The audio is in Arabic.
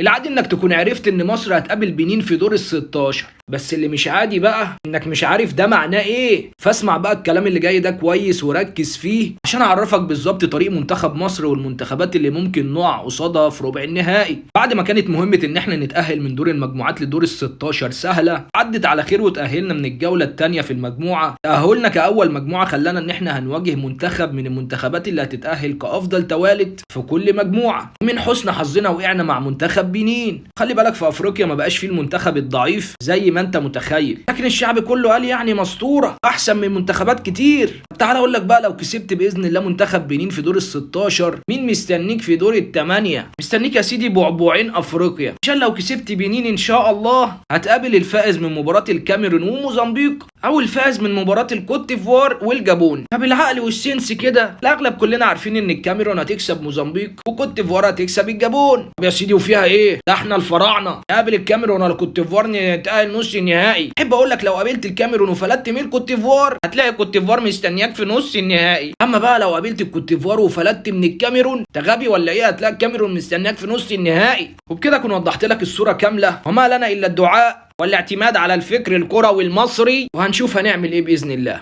العادي انك تكون عرفت ان مصر هتقابل بنين في دور ال16، بس اللي مش عادي بقى انك مش عارف ده معناه ايه. فاسمع بقى الكلام اللي جاي ده كويس وركز فيه عشان اعرفك بالظبط طريق منتخب مصر والمنتخبات اللي ممكن نقع قصادها في ربع النهائي. بعد ما كانت مهمة ان احنا نتأهل من دور المجموعات لدور ال16 سهلة، عدت على خير وتأهلنا من الجولة الثانية في المجموعة. تأهلنا كأول مجموعة خلانا ان احنا هنواجه منتخب من المنتخبات اللي هتتأهل كأفضل توالد في كل مجموعة. من حسن حظنا وقعنا مع منتخب بنين. خلي بالك في افريقيا ما بقاش فيه المنتخب الضعيف زي ما انت متخيل، لكن الشعب كله قال يعني مسطورة احسن من منتخبات كتير. تعال اقول لك بقى، لو كسبت باذن الله منتخب بنين في دور ال16، مين مستنيك في دور ال8؟ مستنيك يا سيدي بعبعين افريقيا، عشان لو كسبت بنين ان شاء الله هتقابل الفائز من مباراة الكاميرون وموزمبيق او الفائز من مباراة الكوت ديفوار والجابون. فبالعقل والسنس كده الاغلب كلنا عارفين ان الكاميرون هتكسب موزمبيق وكوت ديفوار هتكسب الجابون. طب يا سيدي وفيها ايه؟ ده احنا الفراعنه نقابل الكاميرون ولا كوت ديفوار نتأهل نص النهائي. احب اقول لك لو قابلت الكاميرون وفلتت من الكوت ديفوار هتلاقي الكوت ديفوار مستنياك في نص النهائي. اما بقى لو قابلت الكوت ديفوار وفلتت من الكاميرون، انت غبي ولا ايه؟ هتلاقي الكاميرون مستنياك في نص النهائي. وبكده اكون وضحت لك الصوره كامله، وما لنا الا الدعاء والاعتماد على الفكر الكروي المصري، وهنشوف هنعمل ايه باذن الله.